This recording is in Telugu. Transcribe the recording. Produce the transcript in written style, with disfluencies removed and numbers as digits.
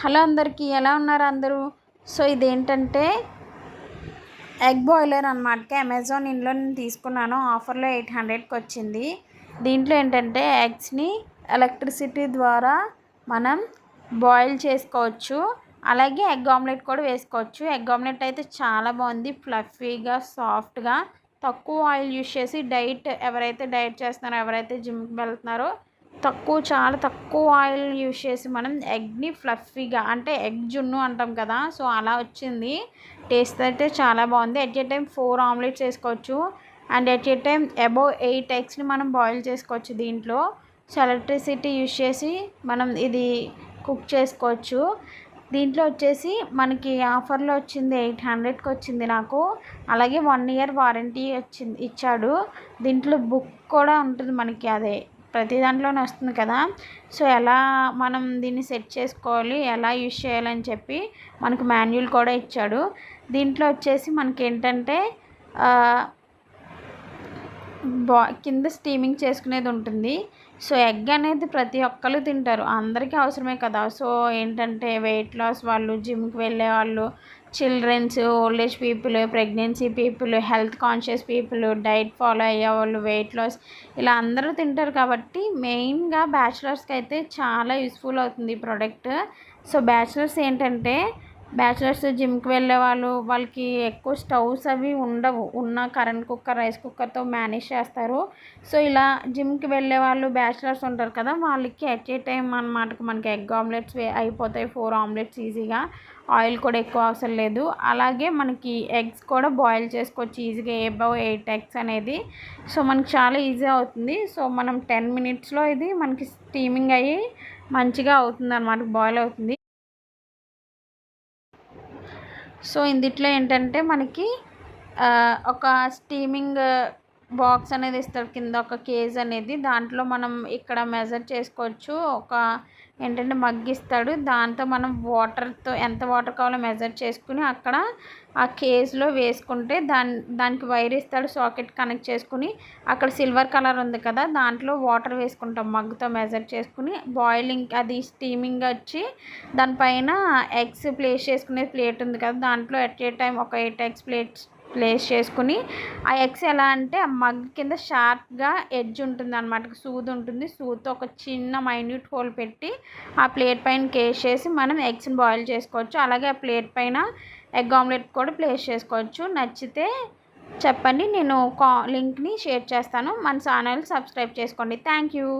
హలో అందరికీ, ఎలా ఉన్నారు అందరూ? సో ఇదేంటంటే ఎగ్ బాయిలర్ అనమాట. అమెజాన్ ఇంట్లో నేను తీసుకున్నాను. ఆఫర్లో 800కి వచ్చింది. దీంట్లో ఏంటంటే ఎగ్స్ని ఎలక్ట్రిసిటీ ద్వారా మనం బాయిల్ చేసుకోవచ్చు. అలాగే ఎగ్ ఆమ్లెట్ కూడా వేసుకోవచ్చు. ఎగ్ ఆమ్లెట్ అయితే చాలా బాగుంది, ఫ్లఫీగా, సాఫ్ట్గా, తక్కువ ఆయిల్ యూజ్ చేసి ఎవరైతే డైట్ చేస్తున్నారో, ఎవరైతే జిమ్కి వెళ్తున్నారో చాలా తక్కువ ఆయిల్ యూజ్ చేసి మనం ఎగ్ని ఫ్లఫీగా, అంటే ఎగ్ జున్ను అంటాం కదా, సో అలా వచ్చింది. టేస్ట్ అయితే చాలా బాగుంది. ఎట్ ఏ టైం 4 ఆమ్లెట్స్ వేసుకోవచ్చు. And at a time above 8 ఎగ్స్ని మనం బాయిల్ చేసుకోవచ్చు దీంట్లో. సో ఎలక్ట్రిసిటీ యూజ్ చేసి మనం ఇది కుక్ చేసుకోవచ్చు. దీంట్లో వచ్చేసి మనకి ఆఫర్లో వచ్చింది, 800కి వచ్చింది నాకు. అలాగే 1 ఇయర్ వారంటీ ఇచ్చాడు. దీంట్లో బుక్ కూడా ఉంటుంది మనకి, అదే ప్రతి దాంట్లోనే వస్తుంది కదా. సో ఎలా మనం దీన్ని సెట్ చేసుకోవాలి, ఎలా యూజ్ చేయాలని చెప్పి మనకు మాన్యువల్ కూడా ఇచ్చాడు. దీంట్లో వచ్చేసి మనకి ఏంటంటే కింద స్టీమింగ్ చేసుకునేది ఉంటుంది. సో ఎగ్ అనేది ప్రతి ఒక్కరు తింటారు, అందరికీ అవసరమే కదా. సో ఏంటంటే వెయిట్ లాస్ వాళ్ళు, జిమ్కి వెళ్ళే వాళ్ళు, childrens, old age people, pregnancy people, health conscious people, diet follow అయ్యే వాళ్ళు, వెయిట్ లాస్, ఇలా అందరూ తింటారు కాబట్టి మెయిన్గా బ్యాచిలర్స్కి అయితే చాలా యూస్ఫుల్ అవుతుంది ఈ ప్రోడక్ట్. సో బ్యాచిలర్స్ ఏంటంటే జిమ్కి వెళ్ళే వాళ్ళకి ఎక్కువ స్టవ్స్ అవి ఉండవు. ఉన్న కరెంట్ కుక్కర్, రైస్ కుక్కర్తో మేనేజ్ చేస్తారు. సో ఇలా జిమ్కి వెళ్ళే వాళ్ళు బ్యాచిలర్స్ ఉంటారు కదా, వాళ్ళకి ఎట్ ఏ టైం అన్నమాట మనకి ఎగ్ ఆమ్లెట్స్ అయిపోతాయి, 4 ఆమ్లెట్స్ ఈజీగా. ఆయిల్ కూడా ఎక్కువ అవసరం లేదు. అలాగే మనకి ఎగ్స్ కూడా బాయిల్ చేసుకోవచ్చు ఈజీగా, అబౌవ్ 8 ఎగ్స్ అనేది. సో మనకి చాలా ఈజీ అవుతుంది. సో మనం 10 మినిట్స్లో ఇది మనకి స్టీమింగ్ అయ్యి మంచిగా అవుతుంది అన్నమాట, బాయిల్ అవుతుంది. సో ఇందులో ఏంటంటే మనకి ఒక స్టీమింగ్ బాక్స్ అనేది ఇస్తాడు, కింద ఒక కేజ్ అనేది. దాంట్లో మనం ఇక్కడ మెజర్ చేసుకోవచ్చు. ఏంటంటే మగ్గు ఇస్తాడు, దాంతో మనం వాటర్తో ఎంత వాటర్ కావాలో మెజర్ చేసుకుని అక్కడ ఆ కేజ్లో వేసుకుంటే దానికి వైర్ ఇస్తాడు, సాకెట్ కనెక్ట్ చేసుకుని. అక్కడ సిల్వర్ కలర్ ఉంది కదా, దాంట్లో వాటర్ వేసుకుంటాం మగ్గుతో మెజర్ చేసుకుని. బాయిలింగ్ అది స్టీమింగ్ వచ్చి దానిపైన ఎగ్స్ ప్లేస్ చేసుకునే ప్లేట్ ఉంది కదా, దాంట్లో ఎట్ ఏ టైం ఒక 8 ఎగ్స్ ప్లేస్ చేసుకుని, ఆ ఎగ్స్ ఎలా అంటే ఆ మగ్ కింద షార్ప్గా ఎడ్జ్ ఉంటుంది అనమాట, సూది ఉంటుంది. సూదితో ఒక చిన్న మైన్యూట్ హోల్ పెట్టి ఆ ప్లేట్ పైన కేస్ చేసి మనం ఎగ్స్ని బాయిల్ చేసుకోవచ్చు. అలాగే ఆ ప్లేట్ పైన ఎగ్ ఆమ్లెట్ కూడా ప్లేస్ చేసుకోవచ్చు. నచ్చితే చెప్పండి, నేను లింక్ని షేర్ చేస్తాను. మన ఛానల్ సబ్స్క్రైబ్ చేసుకోండి. Thank you.